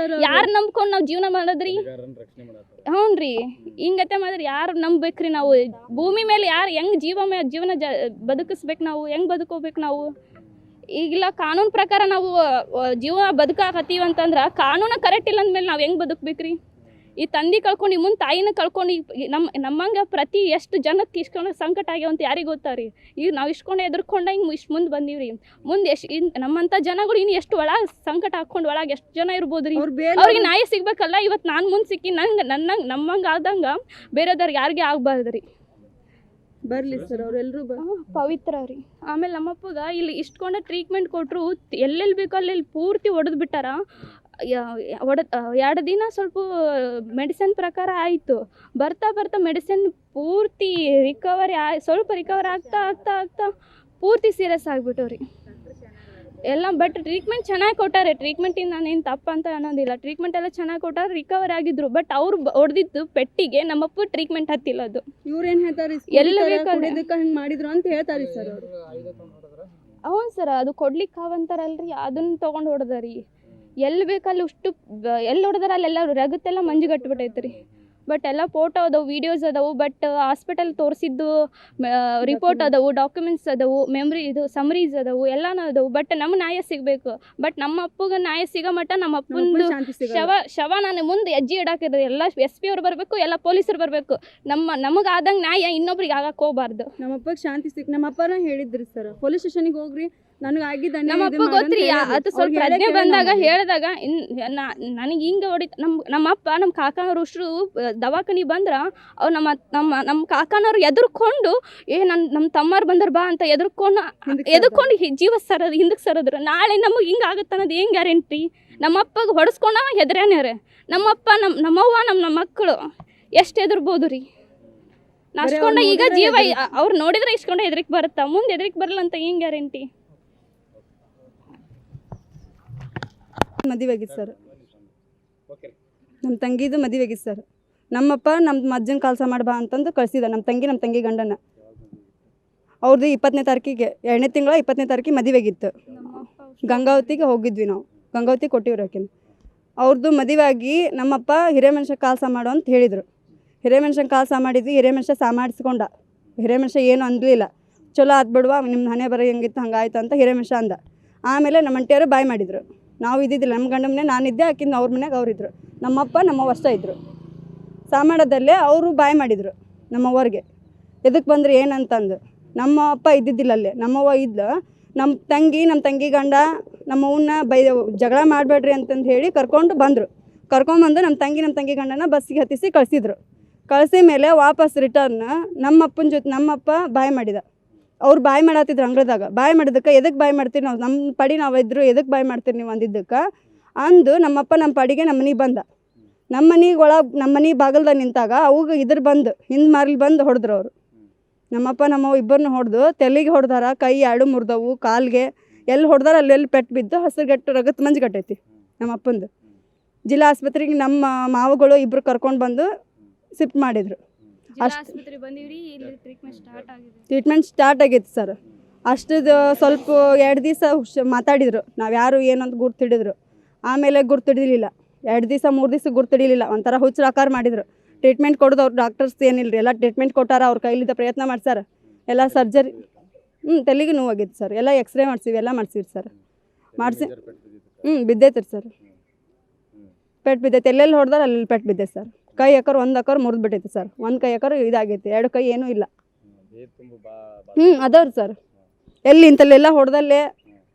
ಯಾರು ನಂಬ್ಕೊಂಡು ನಾವು ಜೀವನ ಮಾಡೋದ್ರಿ. ಹ್ಞೂ ರೀ. ಹಿಂಗತೆ ಮಾಡಿದ್ರೆ ಯಾರು ನಂಬ್ಬೇಕ್ರಿ ನಾವು. ಭೂಮಿ ಮೇಲೆ ಯಾರು ಹೆಂಗೆ ಜೀವನ ಬದುಕಿಸ್ಬೇಕು ನಾವು, ಹೆಂಗೆ ಬದುಕೋಬೇಕು ನಾವು. ಈಗಿಲ್ಲ ಕಾನೂನು ಪ್ರಕಾರ ನಾವು ಜೀವನ ಬದುಕಾಕತ್ತೀವಿ ಅಂತಂದ್ರೆ ಕಾನೂನು ಕರೆಕ್ಟ್ ಇಲ್ಲ ಅಂದಮೇಲೆ ನಾವು ಹೆಂಗೆ ಬದುಕಬೇಕ್ರಿ. ಈ ತಂದೆ ಕಳ್ಕೊಂಡು ಮುಂದೆ ತಾಯಿನ ಕಳ್ಕೊಂಡು ನಮ್ಮಂಗೆ ಪ್ರತಿ ಎಷ್ಟು ಜನಕ್ಕೆ ಇಸ್ಕೊಂಡು ಸಂಕಟ ಆಗ್ಯಾವ ಅಂತ ಯಾರಿಗೆ ಗೊತ್ತಾರಿ. ಈಗ ನಾವು ಇಸ್ಕೊಂಡು ಎದುರ್ಕೊಂಡ ಹಿಂಗೆ ಇಷ್ಟು ಮುಂದೆ ಬಂದೀವ್ರಿ. ಮುಂದೆ ನಮ್ಮಂಥ ಜನಗಳು ಇನ್ನು ಎಷ್ಟು ಒಳಗೆ ಸಂಕಟ ಹಾಕ್ಕೊಂಡು ಒಳಗೆ ಎಷ್ಟು ಜನ ಇರ್ಬೋದು ರೀ. ಅವ್ರಿಗೆ ನ್ಯಾಯ ಸಿಗ್ಬೇಕಲ್ಲ. ಇವತ್ತು ನಾನು ಮುಂದೆ ಸಿಕ್ಕಿ ನಮ್ಮಂಗೆ ಆದಂಗೆ ಬೇರೆದವ್ರಿಗೆ ಯಾರಿಗೆ ಆಗಬಾರ್ದು ರೀ. ಬರಲಿ ಸರ್, ಅವರೆಲ್ಲರೂ ಪವಿತ್ರ ರೀ. ಆಮೇಲೆ ನಮ್ಮಪ್ಪಗ ಇಲ್ಲಿ ಇಷ್ಟಕೊಂಡ ಟ್ರೀಟ್ಮೆಂಟ್ ಕೊಟ್ಟರು, ಎಲ್ಲೆಲ್ಲಿ ಬೇಕೋ ಅಲ್ಲಿ ಪೂರ್ತಿ ಹೊಡೆದು ಬಿಟ್ಟಾರ. 2 ದಿನ ಸ್ವಲ್ಪ ಮೆಡಿಸಿನ್ ಪ್ರಕಾರ ಆಯಿತು. ಬರ್ತಾ ಮೆಡಿಸಿನ್ ಪೂರ್ತಿ ಸ್ವಲ್ಪ ರಿಕವರ್ ಆಗ್ತಾ ಪೂರ್ತಿ ಸೀರಿಯಸ್ ಆಗಿಬಿಟ್ಟವ್ರಿ ಎಲ್ಲ. ಬಟ್ ಟ್ರೀಟ್ಮೆಂಟ್ ಚೆನ್ನಾಗಿ ಕೊಟ್ಟಾರೆ. ಟ್ರೀಟ್ಮೆಂಟಿಂದ ನಾನೇನು ತಪ್ಪ ಅಂತ ಅನ್ನೋದಿಲ್ಲ. ಟ್ರೀಟ್ಮೆಂಟ್ ಎಲ್ಲ ಚೆನ್ನಾಗಿ ಕೊಟ್ಟಾರೆ, ರಿಕವರ್ ಆಗಿದ್ರು. ಬಟ್ ಅವ್ರು ಹೊಡೆದಿದ್ದು ಪೆಟ್ಟಿಗೆ ನಮ್ಮಪ್ಪ ಟ್ರೀಟ್ಮೆಂಟ್ ಹತ್ತಿಲ್ಲ. ಅದು ಇವ್ರೇನು ಹೇಳ್ತಾರೆ, ಎಲ್ಲ ಹಂಗೆ ಮಾಡಿದ್ರು ಅಂತ ಹೇಳ್ತಾರೆ ಸರ್ ಅವರು. ಹ್ಞೂ ಸರ್, ಅದು ಕೊಡ್ಲಿಕ್ಕೆ ಅವಂತಾರಲ್ರಿ, ಅದನ್ನ ತೊಗೊಂಡು ಹೊಡೆದಾರಿ. ಎಲ್ಲಿ ಬೇಕಲ್ಲಿ ಎಲ್ಲಿ ಹೊಡೆದಾರ ಅಲ್ಲೆಲ್ಲ ರಗತ್ತೆಲ್ಲ ಮಂಜುಗಟ್ಟಿಬಿಟ್ಟೈತೆ ರೀ. ಬಟ್ ಎಲ್ಲ ಫೋಟೋ ಅದಾವು, ವೀಡಿಯೋಸ್ ಅದಾವು. ಬಟ್ ಹಾಸ್ಪಿಟಲ್ ತೋರಿಸಿದ್ದು ರಿಪೋರ್ಟ್ ಅದಾವು, ಡಾಕ್ಯುಮೆಂಟ್ಸ್ ಅದಾವು, ಸಮರೀಸ್ ಅದಾವು, ಎಲ್ಲನೂ ಅದಾವು. ಬಟ್ ನಮ್ಗೆ ನ್ಯಾಯ ಸಿಗಬೇಕು. ಬಟ್ ನಮ್ಮ ಅಪ್ಪಗೆ ನ್ಯಾಯ ಸಿಗೋ ಮಟ್ಟ ನಮ್ಮ ಅಪ್ಪಂದು ಶವ ನಾನು ಮುಂದೆ ಹೆಜ್ಜೆ ಇಡಾಕಿದ್ರೆ ಎಲ್ಲ SP ಅವ್ರು ಬರಬೇಕು, ಎಲ್ಲ ಪೊಲೀಸರು ಬರಬೇಕು. ನಮಗೆ ಆದಂಗೆ ನ್ಯಾಯ ಇನ್ನೊಬ್ರಿಗೆ ಆಗಕ್ಕೆ ಹೋಗ್ಬಾರ್ದು. ನಮ್ಮಪ್ಪಗೆ ಶಾಂತಿ ನಮ್ಮ ಅಪ್ಪನ ಹೇಳಿದ್ರಿ ಸರ್, ಪೊಲೀಸ್ ಸ್ಟೇಷನಿಗೆ ಹೋಗ್ರಿ, ನನಗೆ ಆಗಿದ್ದ ನಮ್ಮ ಅಪ್ಪ ಗೊತ್ತ್ರಿ. ಅದು ಸ್ವಲ್ಪ ಪ್ರಜ್ಞೆ ಬಂದಾಗ ಹೇಳಿದಾಗ ನನಗೆ ಹಿಂಗೆ ನಮ್ಮ ಅಪ್ಪ ನಮ್ಮ ಕಾಕನವ್ರು ಉಷ್ರು ದವಾಖಾನಿಗೆ ಬಂದ್ರೆ ಅವ್ರು ನಮ್ಮ ಕಾಕನವ್ರು ಎದುರ್ಕೊಂಡು ನಮ್ಮ ತಮ್ಮರು ಬಂದರು ಬಾ ಅಂತ ಎದುರ್ಕೊಂಡು ಜೀವ ಹಿಂದಕ್ಕೆ ಸರದ್ರು. ನಾಳೆ ನಮಗೆ ಹಿಂಗೆ ಆಗುತ್ತೆ ಅನ್ನೋದು ಏನು ಗ್ಯಾರಂಟಿ. ನಮ್ಮ ಅಪ್ಪಗೆ ಹೊಡೆಸ್ಕೊಂಡವ ಹೆದರ್ಯಾನ್ಯಾರ. ನಮ್ಮಪ್ಪ ನಮ್ಮವ್ವ ನಮ್ಮ ಮಕ್ಕಳು ಎಷ್ಟು ಹೆದರ್ಬೋದು ರೀ. ನಡ್ಸ್ಕೊಂಡ ಈಗ ಜೀವ ಅವ್ರು ನೋಡಿದ್ರೆ ಇಸ್ಕೊಂಡು ಹೆದರಿಕೆ ಬರುತ್ತಾ, ಮುಂದೆ ಹೆದರಿಕೆ ಬರಲ್ಲ ಅಂತ ಏನು ಗ್ಯಾರಂಟಿ. ಮದುವೆ ಆಗಿತ್ತು ಸರ್, ನಮ್ಮ ತಂಗಿದು ಮದುವೆ ಆಗಿತ್ತು ಸರ್. ನಮ್ಮಪ್ಪ ನಮ್ಮ ಅಜ್ಜನ ಕೆಲಸ ಮಾಡ್ಬಾ ಅಂತಂದು ಕಳಿಸಿದ ನಮ್ಮ ತಂಗಿ ಗಂಡನ. ಅವ್ರದ್ದು 20ನೇ ತಾರೀಕಿಗೆ 2ನೇ ತಿಂಗಳ 20ನೇ ತಾರೀಕಿಗೆ ಮದುವೆ ಆಗಿತ್ತು. ಗಂಗಾವತಿಗೆ ಹೋಗಿದ್ವಿ ನಾವು. ಗಂಗಾವತಿ ಕೊಟ್ಟಿವ್ರಿ ಆಕಿನ. ಅವ್ರದ್ದು ಮದುವೆಯಾಗಿ ನಮ್ಮಪ್ಪ ಹಿರೇಮನುಷ್ಯ ಕಾಲ್ಸ ಮಾಡು ಅಂತ ಹೇಳಿದರು. ಹಿರೇಮನುಷ್ಯನ ಕಾಲ್ಸ ಮಾಡಿದ್ವಿ. ಹಿರೇಮನುಷ್ಯ ಮಾಡಿಸ್ಕೊಂಡ. ಹಿರೇಮನುಷ್ಯ ಏನು ಅನ್ನಲಿಲ್ಲ. ಚಲೋ ಆತ್ ಬಿಡುವ, ನಿಮ್ಮ ಹಣೆ ಬರೋ ಹೆಂಗಿತ್ತು ಹಂಗಾಯ್ತು ಅಂತ ಹಿರೇಮನುಷ್ಯ ಅಂದ. ಆಮೇಲೆ ನಮ್ಮ ಅಂಟಿಯವರು ಬಾಯ್ ಮಾಡಿದರು. ನಾವು ಇದ್ದಿದ್ದಿಲ್ಲ, ನಮ್ಮ ಗಂಡ ಮನೆ ನಾನಿದ್ದೆ, ಆಕಿಂದ ಅವ್ರ ಮನೆಗೆ ಅವರಿದ್ದರು. ನಮ್ಮಪ್ಪ ನಮ್ಮವ್ವ ಅಷ್ಟೇ ಇದ್ದರು. ಸಾಮಾಡದಲ್ಲೇ ಅವರು ಬಾಯ್ ಮಾಡಿದರು ನಮ್ಮವ್ವರಿಗೆ. ಎದಕ್ಕೆ ಬಂದ್ರೆ ಏನಂತಂದು. ನಮ್ಮ ಅಪ್ಪ ಇದ್ದಿದ್ದಿಲ್ಲ ಅಲ್ಲೇ, ನಮ್ಮವ್ವ ಇದ್ಲು. ನಮ್ಮ ತಂಗಿ ಗಂಡ ನಮ್ಮವನ್ನ ಜಗಳ ಮಾಡಬೇಡ್ರಿ ಅಂತಂದು ಹೇಳಿ ಕರ್ಕೊಂಡು ಬಂದರು. ಕರ್ಕೊಂಬಂದು ನಮ್ಮ ತಂಗಿ ಗಂಡನ ಬಸ್ಸಿಗೆ ಹತ್ತಿಸಿ ಕಳಿಸಿದ್ರು. ಕಳಿಸಿ ಮೇಲೆ ವಾಪಸ್ ರಿಟರ್ನ್ ನಮ್ಮಪ್ಪ ಬಾಯ್ ಮಾಡಿದ. ಅವ್ರು ಬಾಯ್ ಮಾಡತ್ತಿದ್ರು ಅಂಗಳದಾಗ. ಬಾಯ್ ಮಾಡಿದ್ದಕ್ಕೆ ಎದಕ್ಕೆ ಬಾಯ್ ಮಾಡ್ತೀರಿ, ನಾವು ಪಡಿ ನಾವಿದ್ರು ಎದಕ್ಕೆ ಬಾಯ್ ಮಾಡ್ತೀರಿ ನೀವು ಅಂದಿದ್ದಕ್ಕೆ ಅಂದು ನಮ್ಮಪ್ಪ ನಮ್ಮ ಪಡಿಗೆ ನಮ್ಮ ಮನೆಗೆ ಬಂದ. ನಮ್ಮ ಮನೆ ಬಾಗಲ್ದಾಗ ನಿಂತಾಗ ಅವಾಗ ಬಂದು ಹಿಂದೆ ಮಾರ್ಲಿ ಬಂದು ಹೊಡೆದ್ರು ಅವರು. ನಮ್ಮಪ್ಪ ನಮ್ಮವ್ವ ಇಬ್ಬರನ್ನ ಹೊಡೆದು ತಲೆಗೆ ಹೊಡೆದಾರ, ಕೈ ಎರಡು ಮುರಿದವು, ಕಾಲಿಗೆ ಎಲ್ಲಿ ಹೊಡೆದಾರ ಅಲ್ಲೆಲ್ಲಿ ಪೆಟ್ಟು ಬಿದ್ದು ಹಸಿರುಗಟ್ಟು ರಗತ್ ಮಂಜುಗಟ್ಟೈತಿ ನಮ್ಮ ಅಪ್ಪಂದು. ಜಿಲ್ಲಾ ಆಸ್ಪತ್ರೆಗೆ ನಮ್ಮ ಮಾವುಗಳು ಇಬ್ಬರು ಕರ್ಕೊಂಡು ಬಂದು ಶಿಫ್ಟ್ ಮಾಡಿದರು. ಆಸ್ಪತ್ರೆಗೆ ಬಂದಿವ್ರಿ, ಇಲ್ಲಿ ಟ್ರೀಟ್ಮೆಂಟ್ ಸ್ಟಾರ್ಟ್ ಆಗೈತಿ ಸರ್. ಅಷ್ಟದು ಸ್ವಲ್ಪ 2 ದಿವಸ ಮಾತಾಡಿದರು. ನಾವು ಯಾರು ಏನಂತ ಗುರ್ತಿಡಿದ್ರು. ಆಮೇಲೆ ಗುರ್ತಿಡಿಲಿಲ್ಲ. 2 ದಿವಸ 3 ದಿವಸ ಗುರ್ತಿಡಿಲಿಲ್ಲ. ಒಂಥರ ಹುಚ್ಚರ ಆಕಾರ ಮಾಡಿದರು. ಟ್ರೀಟ್ಮೆಂಟ್ ಕೊಡೋದು ಡಾಕ್ಟರ್ಸ್ ಏನಿಲ್ಲ ರೀ, ಎಲ್ಲ ಟ್ರೀಟ್ಮೆಂಟ್ ಕೊಟ್ಟಾರ. ಅವ್ರ ಕೈಲಿದ್ದ ಪ್ರಯತ್ನ ಮಾಡ್ಸಾರ. ಎಲ್ಲ ಸರ್ಜರಿ ತಲೆಗೆ ನೋವಾಗಿತ್ತು ಸರ್. ಎಲ್ಲ ಎಕ್ಸ್ರೇ ಮಾಡ್ಸಿವಿ, ಎಲ್ಲ ಮಾಡ್ಸಿವಿ ಸರ್. ಮಾಡಿಸಿ ಬಿದ್ದೈತೆ ಸರ್. ಪೆಟ್ಟು ಬಿದ್ದೈತೆ. ಎಲ್ಲೆಲ್ಲಿ ಹೊಡೆದಾರ ಅಲ್ಲಿ ಪೆಟ್ಟು ಬಿದ್ದೈತೆ ಸರ್. ಕೈ ಅಕರ್ 1 ಅಕರ್ ಮುರಿದು ಬಿಟ್ಟೈತೆ ಸರ್. 1 ಕೈ ಅಕರ್ ಇದಾಗೈತೆ, 2 ಕೈ ಏನೂ ಇಲ್ಲ. ಅದಾವ್ರಿ ಸರ್. ಎಲ್ಲಿ ಇಂಥಲ್ಲೆಲ್ಲ ಹೊಡೆದಲ್ಲೇ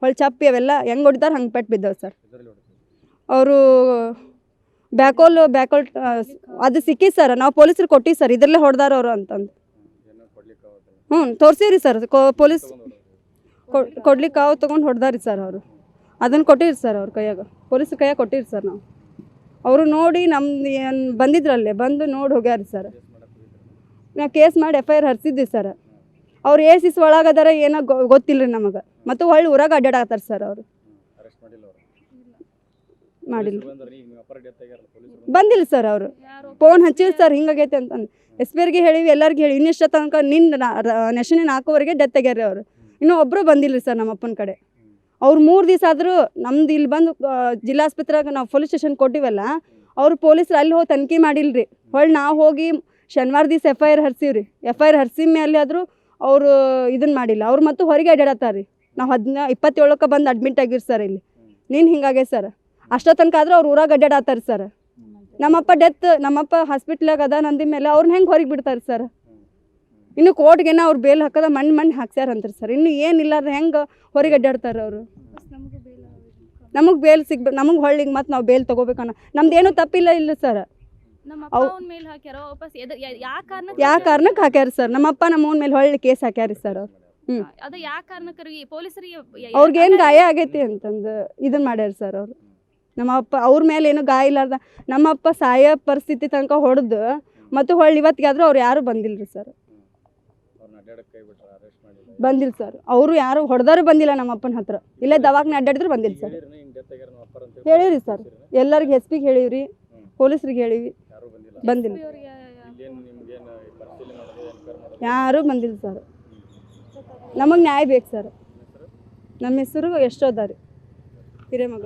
ಹೊಳ್ ಚಪ್ಪಿ ಅವೆಲ್ಲ ಹೆಂಗೆ ಹೊಡಿತಾರೆ ಹಂಗೆ ಪೆಟ್ಟು ಬಿದ್ದವು ಸರ್. ಅವರು ಬ್ಯಾಕೋಲ್ ಅದು ಸಿಕ್ಕಿ ಸರ್. ನಾವು ಪೊಲೀಸರು ಕೊಟ್ಟಿವಿ ಸರ್, ಇದರಲ್ಲೇ ಹೊಡೆದಾರ ಅವರು ಅಂತಂದು. ತೋರಿಸಿವ್ರಿ ಸರ್. ಪೊಲೀಸ್ ಕೊಡ್ಲಿಕ್ಕೆ ಅವು ತೊಗೊಂಡು ಹೊಡೆದಾರಿ ಸರ್ ಅವರು. ಅದನ್ನು ಕೊಟ್ಟಿರಿ ಸರ್ ಅವ್ರ ಕೈಯಾಗ, ಪೊಲೀಸ್ರ ಕೈಯಾಗ ಕೊಟ್ಟಿರಿ ಸರ್ ನಾವು. ಅವರು ನೋಡಿ ನಮ್ದು ಏನು ಬಂದಿದ್ರಲ್ಲೇ ಬಂದು ನೋಡಿ ಹೋಗ್ಯಾರಿ ಸರ್. ನಾವು ಕೇಸ್ ಮಾಡಿ FIR ಹರಿಸಿದ್ವಿ ಸರ್. ಅವ್ರು ಏಸಿಸ್ ಒಳಗದಾರ ಏನೋ ಗೊತ್ತಿಲ್ಲ ರೀ ನಮಗೆ. ಮತ್ತು ಹೊಳ್ಳಿ ಊರಾಗ ಅಡ್ಡಾಡತ್ತಾರ ಸರ್ ಅವರು. ಮಾಡಿಲ್ಲ, ಬಂದಿಲ್ಲ ಸರ್ ಅವರು. ಫೋನ್ ಹಚ್ಚಿಲ್ಲ ಸರ್, ಹಿಂಗಾಗೈತೆ ಅಂತಂದು. SPRಗೆ ಹೇಳಿವಿ, ಎಲ್ಲರಿಗೆ ಹೇಳಿ. ಇನ್ನಿಷ್ಟ ತನಕ ನೆಶನೆ 4ವರೆಗೆ ಡೆತ್ ಆಗ್ಯಾರ ಅವರು. ಇನ್ನೂ ಒಬ್ಬರು ಬಂದಿಲ್ಲ ಸರ್ ನಮ್ಮ ಅಪ್ಪನ ಕಡೆ. ಅವ್ರು 3 ದಿವಸ ಆದರೂ ನಮ್ದು ಇಲ್ಲಿ ಬಂದು ಜಿಲ್ಲಾಸ್ಪತ್ರೆಗೆ ನಾವು ಪೊಲೀಸ್ ಸ್ಟೇಷನ್ ಕೊಟ್ಟಿವಲ್ಲ, ಅವರು ಪೊಲೀಸರು ಅಲ್ಲಿ ಹೋಗಿ ತನಿಖೆ ಮಾಡಿಲ್ಲ ರೀ. ಹೊಳ್ಳಿ ನಾವು ಹೋಗಿ ಶನಿವಾರ ದಿವಸ FIR ಹರಿಸಿವ್ರಿ. FIR ಹರಿಸಿದ ಮೇಲೆ ಆದರೂ ಅವರು ಇದನ್ನು ಮಾಡಿಲ್ಲ. ಅವ್ರು ಮತ್ತು ಹೊರಗೆ ಅಡ್ಡಾಡತ್ತಾರೆ ರೀ. ನಾವು 27ಕ್ಕೆ ಬಂದು ಅಡ್ಮಿಟ್ ಆಗಿರಿ ಸರ್ ಇಲ್ಲಿ. ನೀನು ಹಿಂಗಾಗೆ ಸರ್. ಅಷ್ಟೋ ತನಕ ಆದರೂ ಅವ್ರು ಊರಾಗ ಅಡ್ಡಾಡತ್ತಾರೆ ಸರ್. ನಮ್ಮಪ್ಪ ಹಾಸ್ಪಿಟ್ಲಾಗ ಅದ ನಂದಿ ಮೇಲೆ ಅವ್ರನ್ನ ಹೆಂಗೆ ಹೊರಗೆ ಬಿಡ್ತಾರೆ ಸರ್. ಇನ್ನು ಕೋರ್ಟ್ಗೇನ ಅವ್ರು ಬೇಲ್ ಹಾಕದ ಮಣ್ಣು ಹಾಕ್ಸ್ಯಾರಂತಾರೆ ಸರ್. ಇನ್ನು ಏನಿಲ್ಲಾರ್ದು ಹೆಂಗೆ ಹೊರಗೆ ಅಡ್ಡಾಡ್ತಾರೆ ಅವರು. ನಮಗೆ ಬೇಲ್ ಸಿಗ್ಬೇಕು, ನಮಗೆ ಹೊಳ್ಳಿಗೆ ಮತ್ತು ನಾವು ಬೇಲ್ ತೊಗೋಬೇಕನ್ನ ನಮ್ದೇನೂ ತಪ್ಪಿಲ್ಲ ಇಲ್ಲ ಸರ್. ಯಾವ ಕಾರಣಕ್ಕೆ ಹಾಕ್ಯಾರ ಸರ್. ನಮ್ಮಪ್ಪ ನಮ್ಮವನ ಮೇಲೆ ಹೊಳ್ಳಿ ಕೇಸ್ ಹಾಕ್ಯಾರಿ ಸರ್ ಅವ್ರು. ಅವ್ರಿಗೇನು ಗಾಯ ಆಗೈತಿ ಅಂತಂದು ಇದನ್ನು ಮಾಡ್ಯಾರ ಸರ್ ಅವರು. ನಮ್ಮಪ್ಪ ಅವ್ರ ಮೇಲೆ ಏನು ಗಾಯ ಇಲ್ಲಾರ್ದ ನಮ್ಮಪ್ಪ ಸಾಯೋ ಪರಿಸ್ಥಿತಿ ತನಕ ಹೊಡೆದು ಮತ್ತು ಹೊಳ್ಳಿ ಇವತ್ತಿಗಾದ್ರೂ ಅವ್ರು ಯಾರೂ ಬಂದಿಲ್ಲ ರೀ ಸರ್. ಬಂದಿಲ್ಲ ಸರ್. ಅವರು ಯಾರು ಹೊಡೆದಾರು ಬಂದಿಲ್ಲ ನಮ್ಮಪ್ಪನ ಹತ್ರ. ಇಲ್ಲೇ ದವಾಖಾನೆ ಅಡ್ಡಾಡಿದ್ರು ಬಂದಿಲ್ಲ ಸರ್. ಹೇಳಿವ್ರಿ ಸರ್, ಎಲ್ಲರಿಗೆ SPಗೆ ಹೇಳಿವ್ರಿ, ಪೊಲೀಸ್ರಿಗೆ ಹೇಳಿವಿ, ಬಂದಿಲ್ಲ. ಯಾರೂ ಬಂದಿಲ್ಲ ಸರ್. ನಮಗೆ ನ್ಯಾಯ ಬೇಕು ಸರ್. ನಮ್ಮ ಹೆಸರು ಯಶೋಧ ರೀ, ಹಿರೇಮಗಳು.